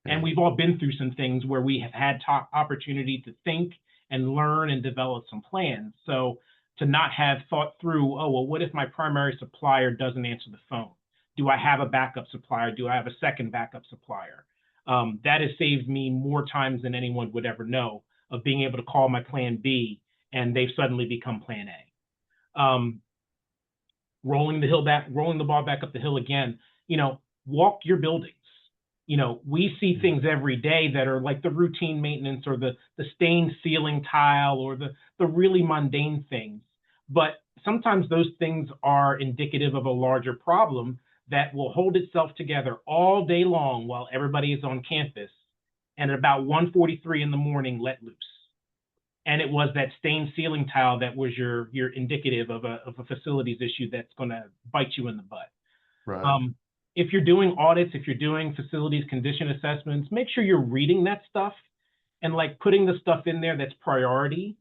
And we've all been through some things where we have had opportunity to think and learn and develop some plans. So to not have thought through, oh, well, what if my primary supplier doesn't answer the phone? Do I have a backup supplier? Do I have a second backup supplier? That has saved me more times than anyone would ever know, of being able to call my plan B and they've suddenly become plan A. Rolling the ball back up the hill again, walk your buildings. We see things every day that are like the routine maintenance or the stained ceiling tile or the really mundane things. But sometimes those things are indicative of a larger problem that will hold itself together all day long while everybody is on campus. And at about 1:43 in the morning, let loose. And it was that stained ceiling tile that was your indicative of a facilities issue that's going to bite you in the butt. Right. If you're doing audits, if you're doing facilities condition assessments, make sure you're reading that stuff and like putting the stuff in there that's priority,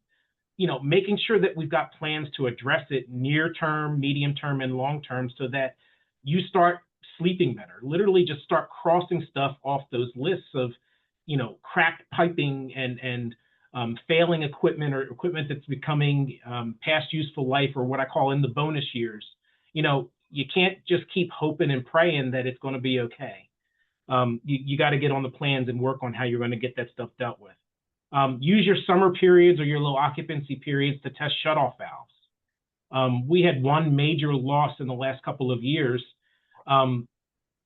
making sure that we've got plans to address it near term, medium term, and long term so that you start sleeping better. Literally just start crossing stuff off those lists of, cracked piping and failing equipment or equipment that's becoming past useful life, or what I call in the bonus years. You can't just keep hoping and praying that it's going to be okay. You got to get on the plans and work on how you're going to get that stuff dealt with. Use your summer periods or your low occupancy periods to test shutoff valves. We had one major loss in the last couple of years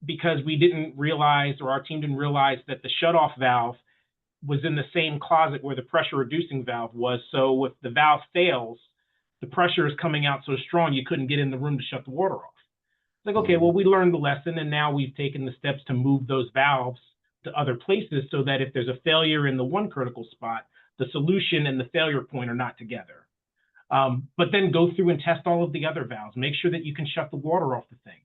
because we didn't realize, or our team didn't realize, that the shutoff valve was in the same closet where the pressure reducing valve was. So if the valve fails, the pressure is coming out so strong you couldn't get in the room to shut the water off. It's like, okay, well, we learned the lesson, and now we've taken the steps to move those valves to other places so that if there's a failure in the one critical spot, the solution and the failure point are not together. But then go through and test all of the other valves. Make sure that you can shut the water off the things.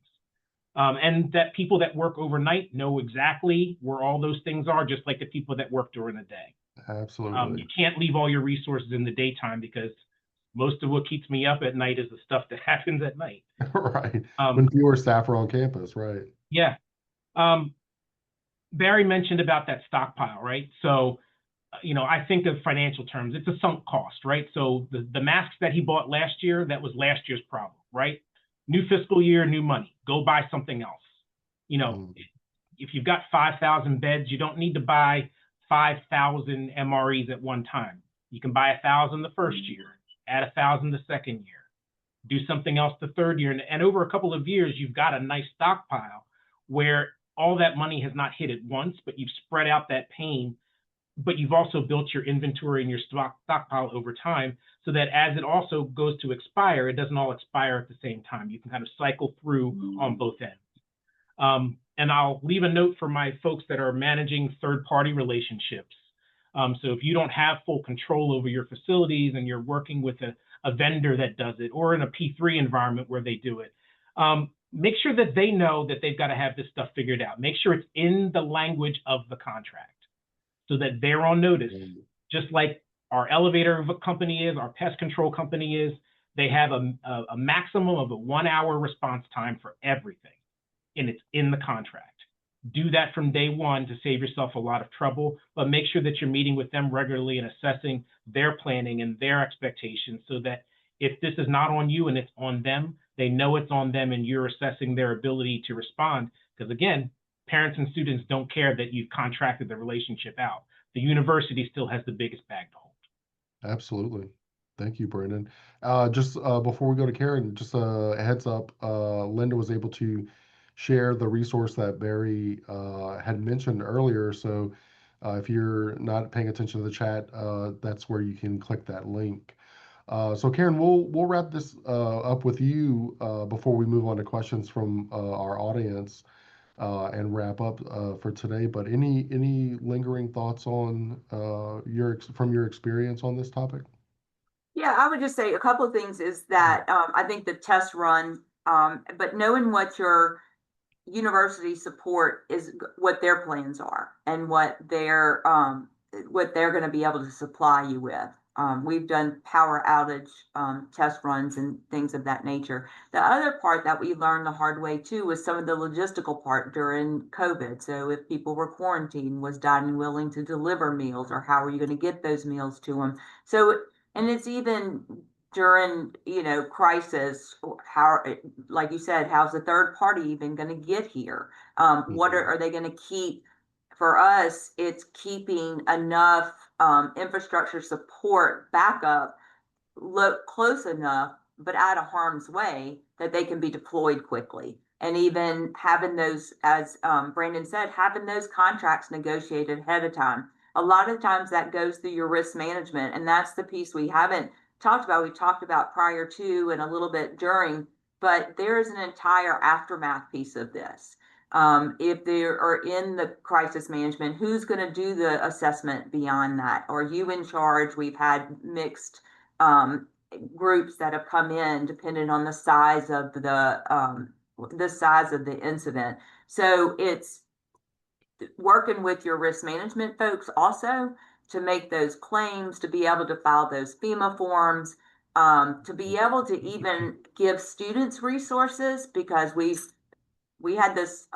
And that people that work overnight know exactly where all those things are, just like the people that work during the day. Absolutely. You can't leave all your resources in the daytime, because most of what keeps me up at night is the stuff that happens at night. Right. When fewer staff are on campus, right? Yeah. Barry mentioned about that stockpile, right? So, I think of financial terms, it's a sunk cost, right? So the masks that he bought last year, that was last year's problem, right? New fiscal year, new money, go buy something else. If you've got 5,000 beds, you don't need to buy 5,000 MREs at one time. You can buy 1,000 the first year, add 1,000 the second year, do something else the third year. And over a couple of years, you've got a nice stockpile where all that money has not hit at once, but you've spread out that pain, but you've also built your inventory and your stockpile over time, so that as it also goes to expire, it doesn't all expire at the same time. You can kind of cycle through on both ends. And I'll leave a note for my folks that are managing third-party relationships. So if you don't have full control over your facilities and you're working with a vendor that does it, or in a P3 environment where they do it, make sure that they know that they've got to have this stuff figured out. Make sure it's in the language of the contract so that they're on notice. Just like our elevator company is, our pest control company is, they have a maximum of a 1 hour response time for everything. and it's in the contract. Do that from day one to save yourself a lot of trouble, but make sure that you're meeting with them regularly and assessing their planning and their expectations so that if this is not on you and it's on them, they know it's on them and you're assessing their ability to respond. Because again, parents and students don't care that you've contracted the relationship out. The university still has the biggest bag to hold. Absolutely. Thank you, Brandon. Just before we go to Karen, just a heads up, Linda was able to share the resource that Barry had mentioned earlier. So if you're not paying attention to the chat, that's where you can click that link. So Karen, we'll wrap this up with you before we move on to questions from our audience and wrap up for today. But any lingering thoughts on from your experience on this topic? Yeah, I would just say a couple of things is that I think the test run, but knowing what your university support is, what their plans are and what they're going to be able to supply you with. We've done power outage test runs and things of that nature. The other part that we learned the hard way too was some of the logistical part during COVID. So if people were quarantined, was Dining willing to deliver meals, or how are you going to get those meals to them? So, and it's even during, crisis, how, like you said, how's the third party even going to get here? What are they going to keep? For us, it's keeping enough infrastructure support backup look close enough, but out of harm's way that they can be deployed quickly. And even having those, as Brandon said, having those contracts negotiated ahead of time. A lot of times that goes through your risk management. And that's the piece we haven't talked about. We talked about prior to and a little bit during, but there is an entire aftermath piece of this. If they are in the crisis management, who's going to do the assessment beyond that? Are you in charge? We've had mixed groups that have come in depending on the size of the incident. So it's working with your risk management folks also to make those claims, to be able to file those FEMA forms, to be able to even give students resources, because we had this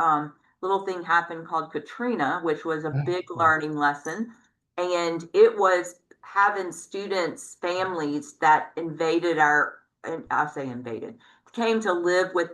little thing happen called Katrina, which was a big learning lesson. And it was having students, families that invaded and I say invaded, came to live with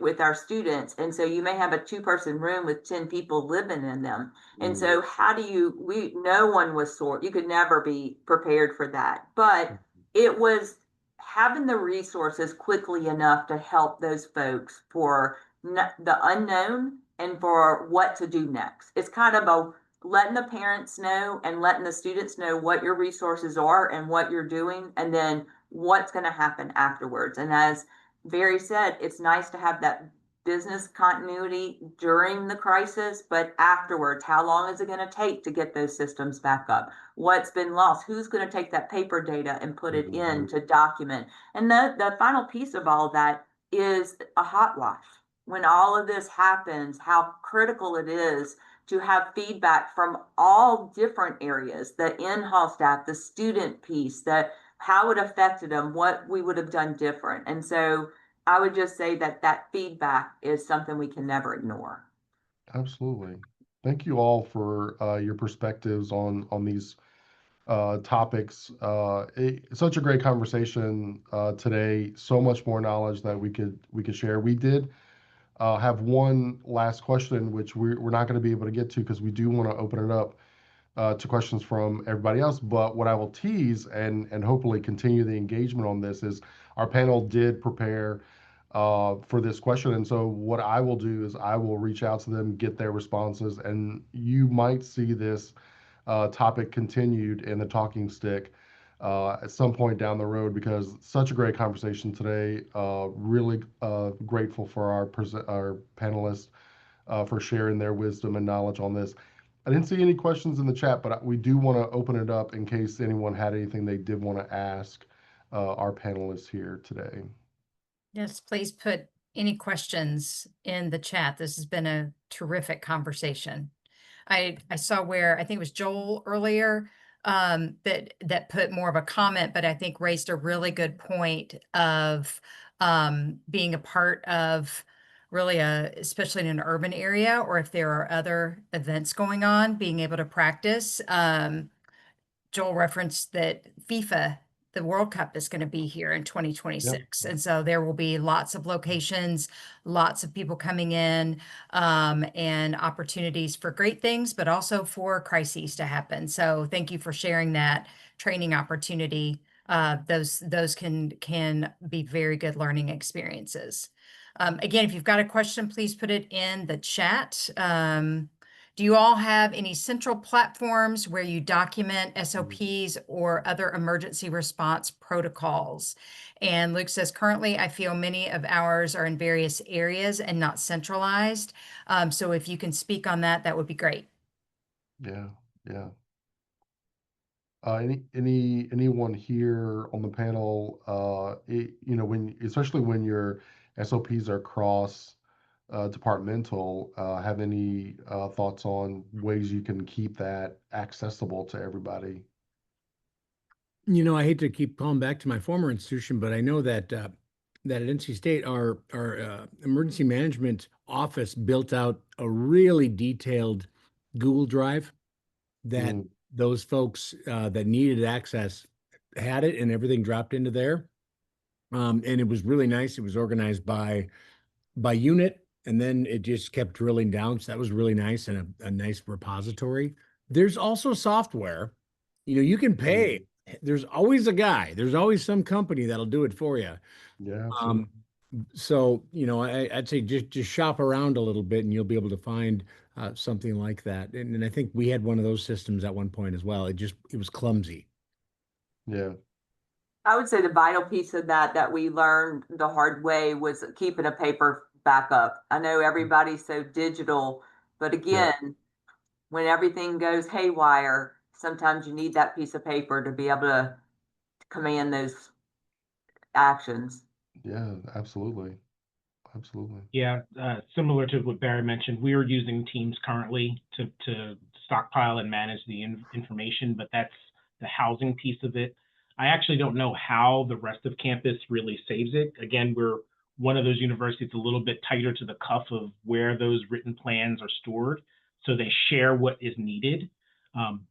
with our students. And so you may have a 2-person room with 10 people living in them. And so how do no one was you could never be prepared for that. But it was having the resources quickly enough to help those folks for the unknown and for what to do next. It's kind of a letting the parents know and letting the students know what your resources are and what you're doing, and then what's going to happen afterwards. And as Barry said, it's nice to have that business continuity during the crisis, but afterwards, how long is it going to take to get those systems back up? What's been lost? Who's going to take that paper data and put it in to document? And the final piece of all of that is a hot wash. When all of this happens, how critical it is to have feedback from all different areas, the in-hall staff, the student piece, how it affected them, what we would have done different. And so I would just say that feedback is something we can never ignore. Absolutely. Thank you all for your perspectives on these topics. Such a great conversation today. So much more knowledge that we could share. We did have one last question, which we're not going to be able to get to because we do want to open it up to questions from everybody else. But what I will tease and hopefully continue the engagement on this is our panel did prepare for this question. And so what I will do is I will reach out to them, get their responses, and you might see this topic continued in the talking stick at some point down the road, because such a great conversation today. Really grateful for our panelists for sharing their wisdom and knowledge on this. I didn't see any questions in the chat, but we do want to open it up in case anyone had anything they did want to ask our panelists here today. Yes, please put any questions in the chat. This has been a terrific conversation. I saw where, I think it was Joel earlier, that put more of a comment, but I think raised a really good point of being a part of really especially in an urban area, or if there are other events going on, being able to practice. Joel referenced that FIFA, the World Cup, is going to be here in Yep. 2026. And so there will be lots of locations, lots of people coming in, and opportunities for great things, but also for crises to happen. So thank you for sharing that training opportunity. Those can be very good learning experiences. Again, if you've got a question, please put it in the chat. Do you all have any central platforms where you document SOPs or other emergency response protocols? And Luke says, currently, I feel many of ours are in various areas and not centralized. So if you can speak on that, that would be great. Yeah, yeah. Anyone here on the panel, especially when your SOPs are cross departmental, have any thoughts on ways you can keep that accessible to everybody? I hate to keep calling back to my former institution, but I know that at NC State, our emergency management office built out a really detailed Google Drive that Mm, those folks that needed access had it, and everything dropped into there. And it was really nice. It was organized by unit, and then it just kept drilling down. So that was really nice, and a nice repository. There's also software. You can mm, pay. There's always a guy. There's always some company that'll do it for you. yeah, absolutely. Um, so I'd say just shop around a little bit, and you'll be able to find something like that. And I think we had one of those systems at one point as well. It was clumsy. Yeah. I would say the vital piece of that we learned the hard way was keeping a paper backup. I know everybody's so digital, but Yeah. again, when everything goes haywire, sometimes you need that piece of paper to be able to command those actions. Yeah, absolutely. Absolutely. Yeah, similar to what Barry mentioned, we are using Teams currently to stockpile and manage the information, but that's the housing piece of it. I actually don't know how the rest of campus really saves it. Again, we're one of those universities a little bit tighter to the cuff of where those written plans are stored, so they share what is needed.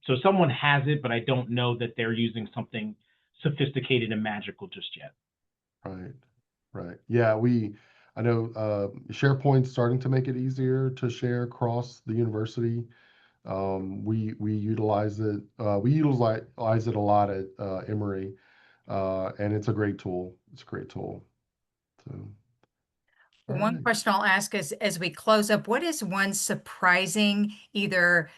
So someone has it, but I don't know that they're using something sophisticated and magical just yet. Right. Right. Yeah, I know SharePoint's starting to make it easier to share across the university. We utilize it. We utilize it a lot at Emory, and it's a great tool. It's a great tool. So, all One right. question I'll ask is, as we close up, what is one surprising either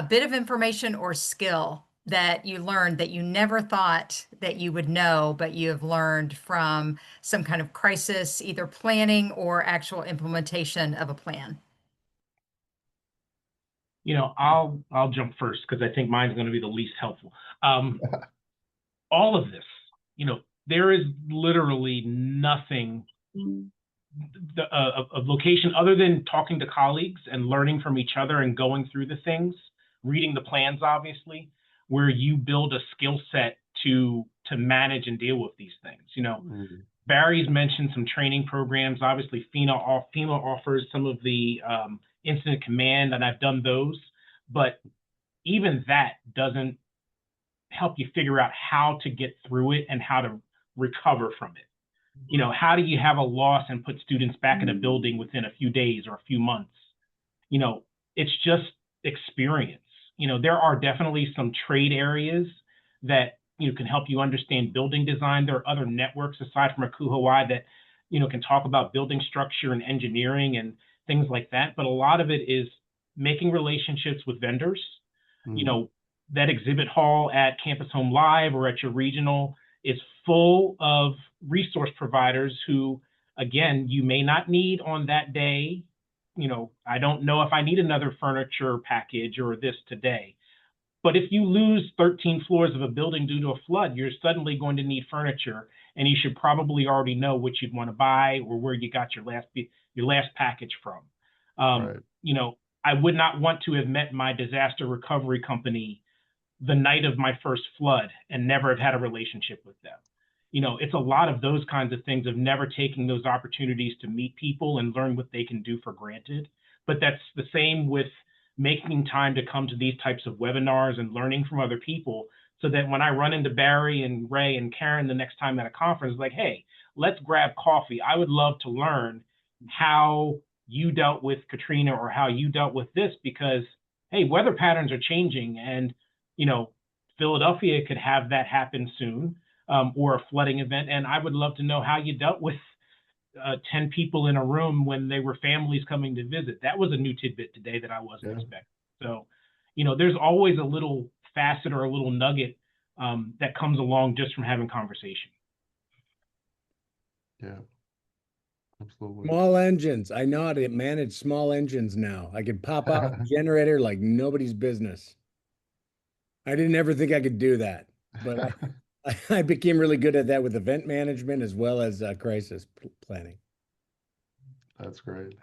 bit of information or skill that you learned that you never thought that you would know, but you have learned from some kind of crisis, either planning or actual implementation of a plan? I'll jump first because I think mine's going to be the least helpful. All of this, there is literally nothing of location other than talking to colleagues and learning from each other and going through the things, reading the plans, obviously, where you build a skill set to manage and deal with these things. Mm, Barry's mentioned some training programs. Obviously, FEMA offers some of the incident command, and I've done those. But even that doesn't help you figure out how to get through it and how to recover from it. How do you have a loss and put students back in a building within a few days or a few months? It's just experience. There are definitely some trade areas that can help you understand building design. There are other networks aside from ACUHO-I that can talk about building structure and engineering and things like that. But a lot of it is making relationships with vendors. mm, That exhibit hall at Campus Home Live or at your regional is full of resource providers who, again, you may not need on that day. I don't know if I need another furniture package or this today. But if you lose 13 floors of a building due to a flood, you're suddenly going to need furniture, and you should probably already know what you'd want to buy or where you got your last package from. right. I would not want to have met my disaster recovery company the night of my first flood and never have had a relationship with them. it's a lot of those kinds of things of never taking those opportunities to meet people and learn what they can do for granted. But that's the same with making time to come to these types of webinars and learning from other people, so that when I run into Barry and Ray and Karen the next time at a conference, like, hey, let's grab coffee. I would love to learn how you dealt with Katrina or how you dealt with this, because, hey, weather patterns are changing, and, Philadelphia could have that happen soon, or a flooding event. And I would love to know how you dealt with 10 people in a room when they were families coming to visit. That was a new tidbit today that I wasn't expecting. So, there's always a little facet or a little nugget that comes along just from having conversation. Yeah, absolutely. Small engines. I know how to manage small engines now. I can pop out a generator like nobody's business. I didn't ever think I could do that, but I became really good at that with event management as well as crisis planning. That's great.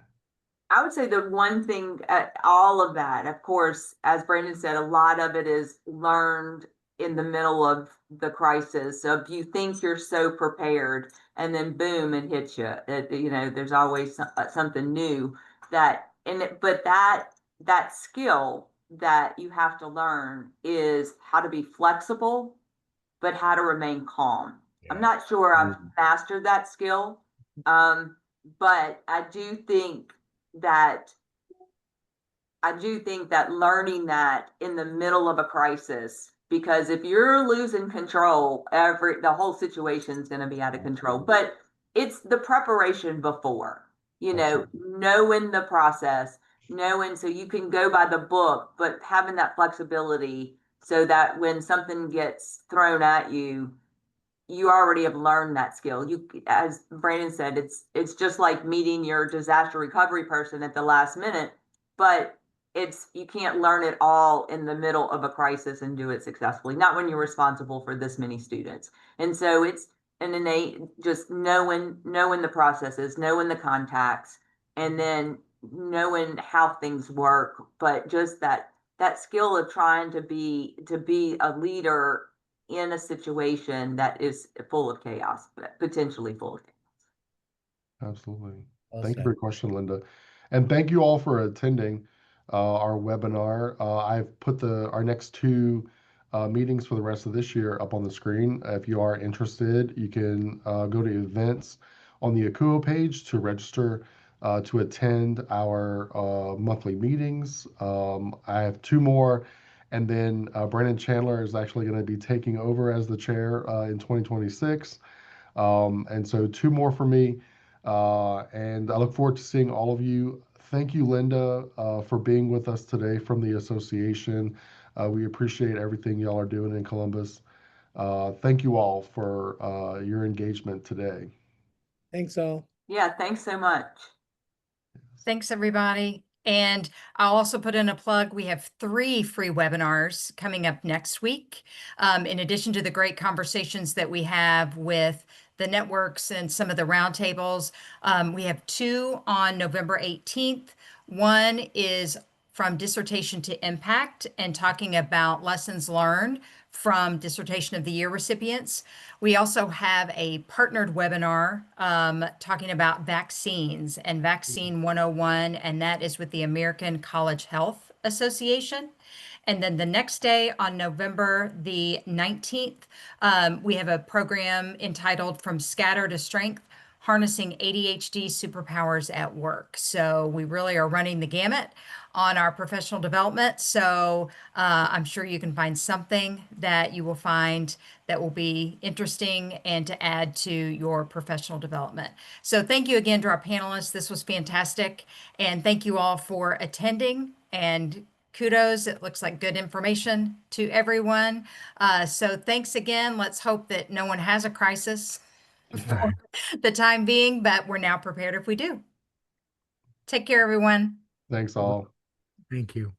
I would say the one thing, all of that, of course, as Brandon said, a lot of it is learned in the middle of the crisis. So if you think you're so prepared and then boom, it hits you, there's always something new but that skill that you have to learn is how to be flexible, but how to remain calm. I'm not sure I've mastered that skill. But that I do think that learning that in the middle of a crisis, because if you're losing control, the whole situation is going to be out of control. But it's the preparation before, knowing the process, knowing so you can go by the book, but having that flexibility so that when something gets thrown at you, you already have learned that skill. As Brandon said, it's just like meeting your disaster recovery person at the last minute, but you can't learn it all in the middle of a crisis and do it successfully. Not when you're responsible for this many students. And so it's an innate just knowing the processes, knowing the contacts, and then knowing how things work. But just that skill of trying to be a leader in a situation that is full of chaos, potentially full of chaos. Absolutely. Well Thank you said. for your question, Linda. And thank you all for attending our webinar. I've put our next two meetings for the rest of this year up on the screen. If you are interested, you can go to events on the ACUHO page to register to attend our monthly meetings. I have two more. And then Brandon Chandler is actually going to be taking over as the chair in 2026. And so two more for me. And I look forward to seeing all of you. Thank you, Linda, for being with us today from the association. We appreciate everything y'all are doing in Columbus. Thank you all for your engagement today. Thanks all. Yeah, thanks so much. Thanks, everybody. And I'll also put in a plug. We have 3 free webinars coming up next week. In addition to the great conversations that we have with the networks and some of the roundtables, we have 2 on November 18th. One is from dissertation to impact and talking about lessons learned from dissertation of the year recipients. We also have a partnered webinar talking about vaccines and vaccine 101, and that is with the American College Health Association. And then the next day on November the 19th, we have a program entitled From Scatter to Strength, Harnessing ADHD Superpowers at Work. So we really are running the gamut on our professional development. So I'm sure you can find something that you will find that will be interesting and to add to your professional development. So thank you again to our panelists. This was fantastic. And thank you all for attending, and kudos. It looks like good information to everyone. So thanks again. Let's hope that no one has a crisis for the time being, but we're now prepared if we do. Take care, everyone. Thanks all. Thank you.